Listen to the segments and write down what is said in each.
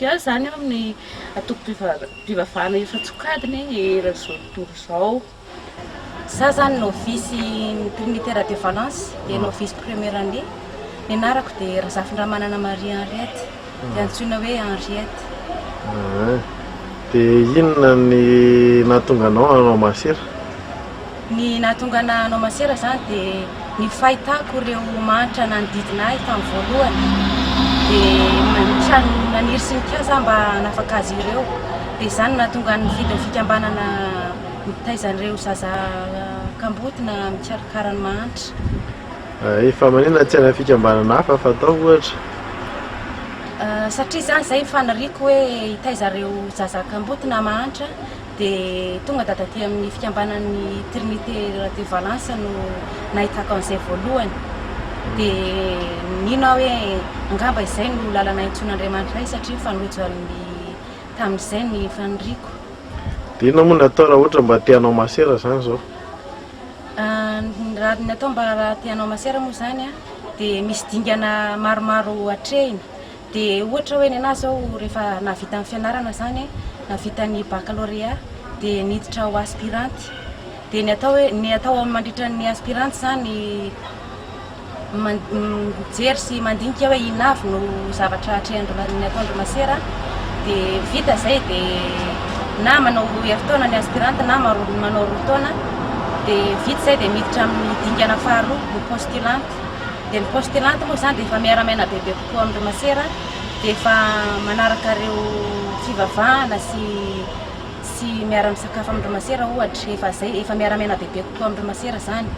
azy zany eo amin'ny atoko-pivavahana efa tsokadiny eran'izao tontolo izao. Za zany novice Trinitaire de Valence dia novice première année. Ny anarako dia Razafindramanana Marie Henriette dia antsoina hoe Henriette. Dia inona ny nahatonga anao hanao masera? Ny nahatonga anao masera zany dia ny fahitako ireo manitra nanodidina ahy tamin'ny voalohany dia naniry sy nikasa mba hanafaka azy ireo dia izany nahatonga ny vidin'ny fikambanana mitaizan'ireo zaza kambotina mikarakara ny mahantra. Efa maninona tsy ana fikambanana hafa fatao ohatra? Satria zany zay fanariko hoe hitaizareo zaza kambotina mahantra dia tonga dadaty amin'ny fikambanan'ny Trinitaire de Valence no nahitako an'izay voalohany dia nino aho hoe angamba izay no lalana intson'Andriamanitra ay satria fanojo tamin'izay ny faniriko. Dia inona moa natao raha ohatra mba tianao masera zany zao? Raha ny atao mba raha tianao masera moa zany dia misy dingana maromaro hatrehina dia ohatra hoe ny anahy zao rehefa navita amin'ny fianarana zany navita ny baccalauréat dia niditra ho aspiranty dia ny atao mandritra ny aspiranty zany mijery sy mandinika hoe inavy no zavatra ny ataondry masera dia vita zay dia na manao heritaona ny aspiranty na manao roa taona dia vita zay dia miditra amin'ny dingana faharoa ny postulante dia ny postulante moa zany dia efa miara-maina bebe kokoa amin'ny masera dia efa manaraka ireo fivavahana sy miara-misakafo amin'ny masera ohatra efa miara-maina bebe kokoa amin'ny masera zany.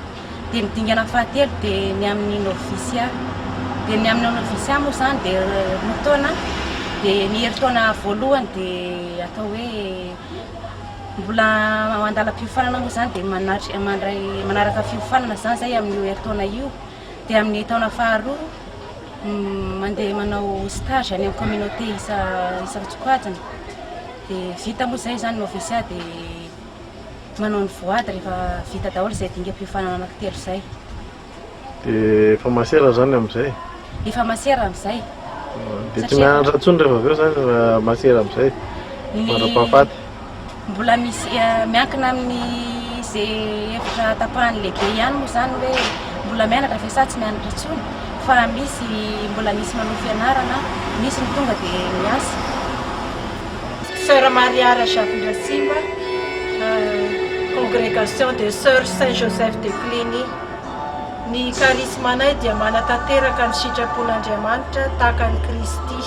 Dia ny dingana fahatelo dia ny amin'ny novisia dia ny amin'ny novisia moa zany dia roa taona dia ny heritaona voalohany dia atao hoe mbola mandala fiofanana moa zany dia manaraka fiofanana zany zay amin'ny heritaona io dia amin'ny taona faharoa mandeha manao stage any amin'ny communauté isa-tsokajina dia vita moa zay zany novisia dia manao ny voady rehefa vita daholo izay dingam-piofanana anankitelo zay. Dia efa masera zany amin'izay? Efa masera amin'izay. Dia tsy mianatra intsony rehefa avy eo zany masera amin'izay mara-pahafaty? Mbola misy miankina amin'ny izay efitra tapahan'ny lehibe ihany moa zany hoe mbola mianatra fa sa tsy mianatra intsony fa mbola misy manao fianarana misy ny tonga dia miasa. Sœur Maria Razafindrasimba, congrégation des Sœurs Saint-Joseph de Cluny. Ny karismanay dia manatanteraka ny sitrapon'Andriamanitra tahaka ny Kristy.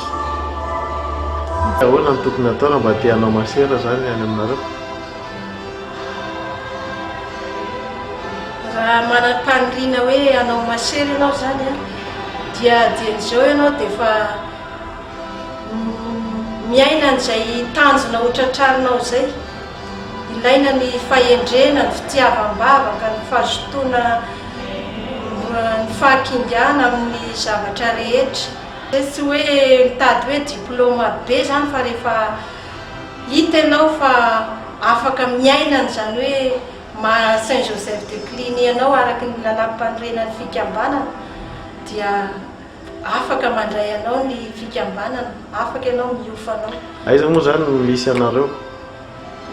Ahoana ny tokony atao raha mba tianao masera zany any aminareo? Raha manam-paniriana hoe anao masera ianao zany dia dian'izao ianao dia efa miaina an'izay tanjona hotratrarinao zay. Ilaina ny fahendrena, ny fitiavam-bavaka, ny fahazotoana, ny fahakingana amin'ny zavatra rehetra. Tsy hoe mitady hoe diplôma be zany fa rehefa hita ianao fa afaka miaina an'izany hoe Saint Joseph de Cluny ianao araky ny lalam-panorenan'ny fikambanana dia afaka mandray anao ny fikambanana, afaka ianao miofanao. Aiza moa zany no misy anareo?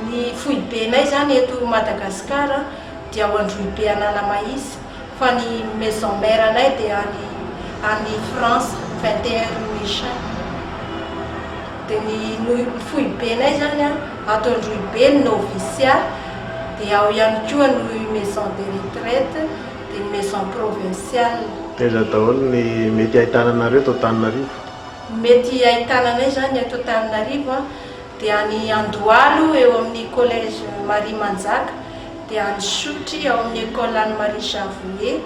Ny foibenay zany eto Madagasikara dia ao Androhibe Analamahisy fa ny maison mère anay dia any France 21 Méchin. Dia ny foibenay zany ato Androhibe ny novisia dia ao ihany koa ny maison de retraite dia ny maison provinciale. Aiza daholo ny mety ahitana anareo eto Antananarivo? Mety ahitana anay zany ato Antananarivo dia any Andohalo eo amin'ny collège Marie Manjaka dia any Sotry ao amin'ny école Anne Marie Janvier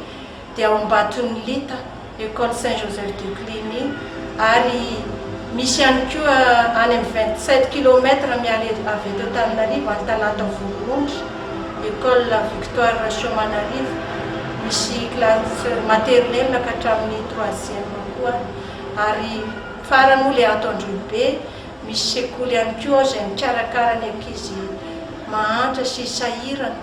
dia ao Ambaton'ny Lita école Saint Joseph de Cluny ary misy ihany koa any amin'ny 27 km miala avy eto Antananarivo any Talata Vorondry école Victoire Somanarivo misy classe maternelle ka hatramin'ny 3e koa ary farany moa le ato Androhibe misy sekoly ihany koa izay mikarakara ny ankizy mahantra sy sahirana.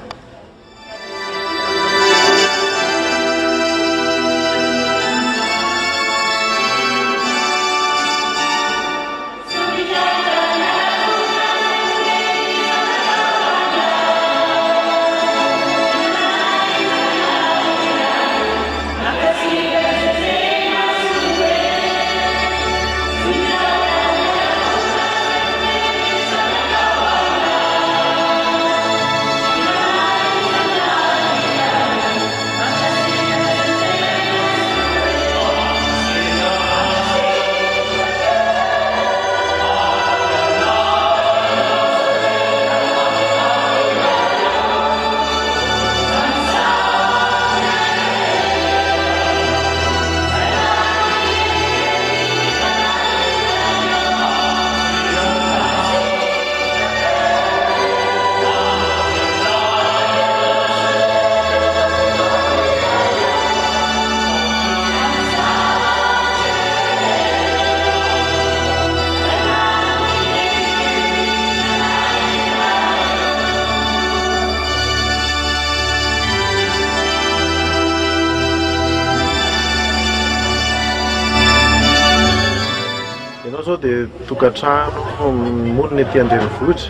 zao dia tokantrano monina ety andrenivohitra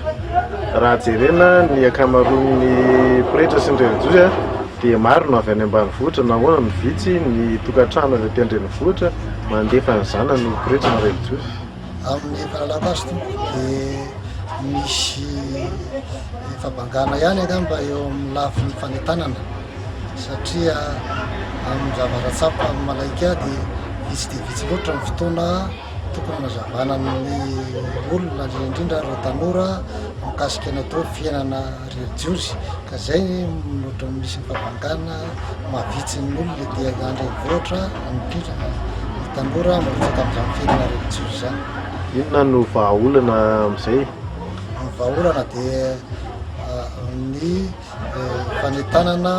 raha jerena ny akamaroan'ny pretra sy ny relijosy dia maro no avy any ambanivohitra nahoana ny vitsy ny tokantrano avy ety andrenivohitra mandefa ny zanany no pretra ny relijosy. Amin'ny fahalalako azy tompo dia misy fabangana ihany angamba eo amin'ny lafin'ny fanentanana satria amin'ny zavatra tsapa amin'ny malaika dia vitsy loatra ny fotoana tokony hanazavana ny olona indrindra ireo tanora mikasika ny atao fiainana relijosy ka zay loatra misy ny fabangana mahavitsy ny olona dia andrenivohitra indrindra ny tanora marotsaka amin'izany fiainana relijosy zany. Inona no vahaolana amin'izay? Ny vahaolana dia ny fanentanana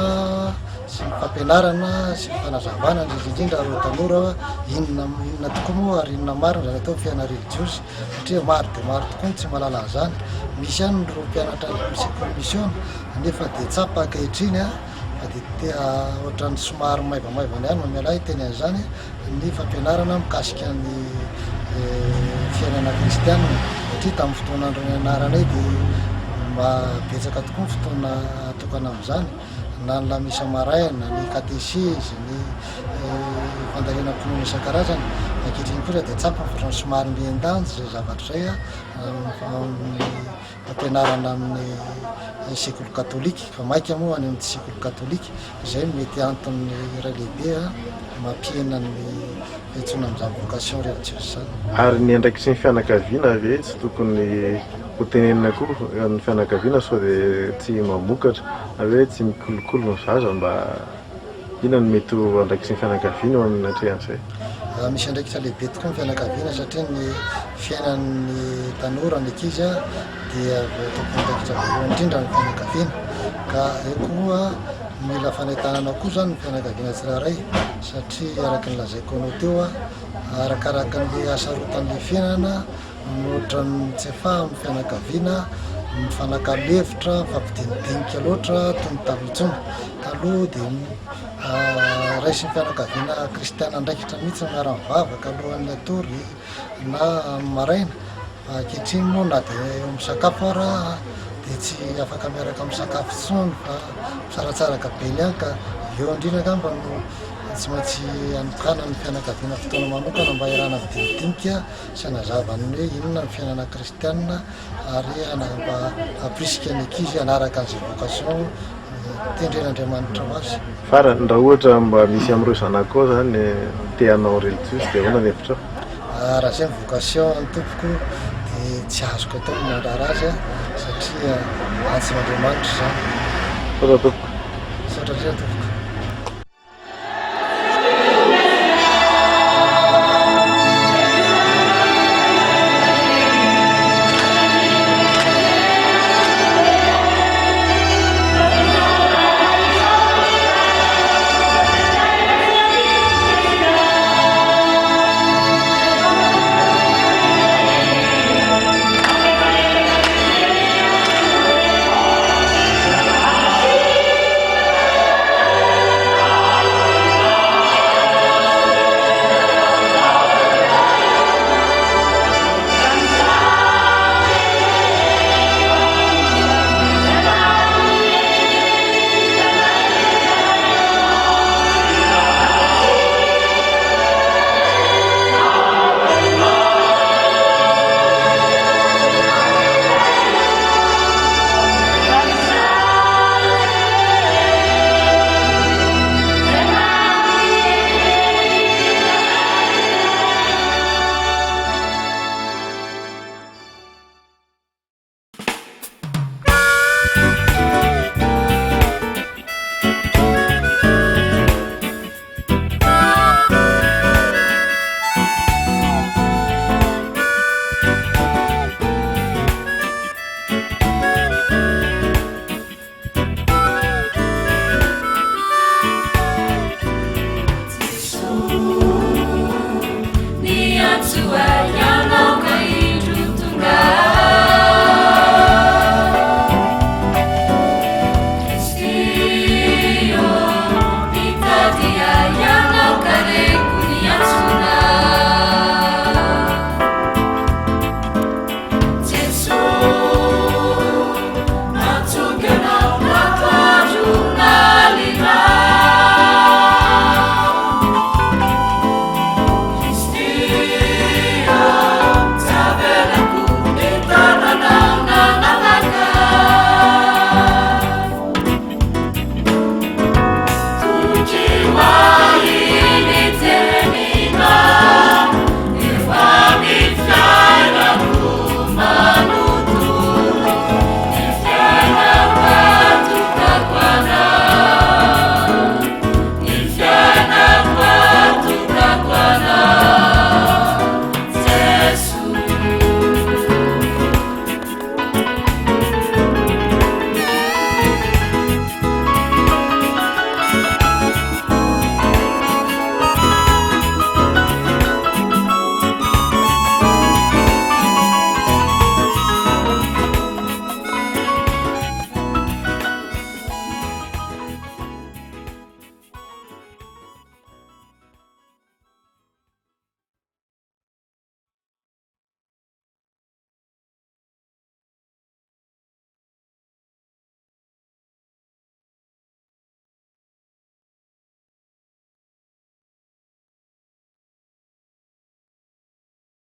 sy ny fampianarana sy ny fanazavana indrindra ireo tanora inona tokoa moa ary inona marina zany atao fiainana relijosy satria maro dia maro tokoa ny tsy mahalala zany. Misy ihany ireo mpianatra misy mission nefa dia tsapa ankehitriny fa dia tea ohatran'ny somary maivamaivana ihany mamela teny an'izany ny fampianarana mikasika ny fiainana kristianina satria tamin'ny fotoana androny anaranay dia betsaka tokoa ny fotoana tokana amin'izany na ny lamisa maraina, ny katesisy, ny fandalenam-pinoana isan-karazany ankehitriny kosa dia tsapa fotrany somary miendanja zay zavatra zay fampianarana amin'ny sekoly katolika fa maika moa any amin'ny sekoly katolika izay mety antony iray lehibe mampiena ny fihetsona amin'izany vocation relijosy zany. Ary ny andraikitry ny fianakaviana ve tsy tokony ho tenenina koa ny fianakaviana sao dia tsy mamokatra hoe tsy mikolokolo ny zaza mba inona no mety ho andraikitry ny fianakaviana eo amin'ny atrehan'izay? Misy andraikitra lehibe tokoa ny fianakaviana satria ny fiainan'ny tanora ny ankizy dia tokony andraikitra voalohany indrindra ny fianakaviana ka eo koa mila fanentanana koa zany ny fianakaviana tsirairay satria araka ny lazaiko anao teo arakaraka ny hasarotan'le fiainana ohatra ny tsy efa amin'ny fianakaviana mifanakalo-hevitra mifampidinidinika loatra toy ny taloha taloha dia raisy ny fianakaviana kristiana andraikitra mihitsy ny miara-mivavaka alohan'ny atory na maraina ankehitriny moa na dia eo misakafo ara dia tsy afaka miaraka misakafo tsony fa misaratsaraka be liany ka eo indrindra angamba no tsy maintsy anokana ny fianakaviana fotoana manokana mba irana vidinidinika sy hanazavany hoe inona ny fiainana kristianina ary mba aprisika ny ankizy hanaraka an'izay vocation tendren'Andriamanitra ho azy. Farany raha ohatra mba misy amin'ireo zanako ao zany te hanao relijosy dia ahoana ny hevitra? Raha zay ny vocation ny tompoko dia tsy azoko atao ny mandrara azy satria antsy n'Andriamanitra zany. Saotra tompoko. Saotra tompoko.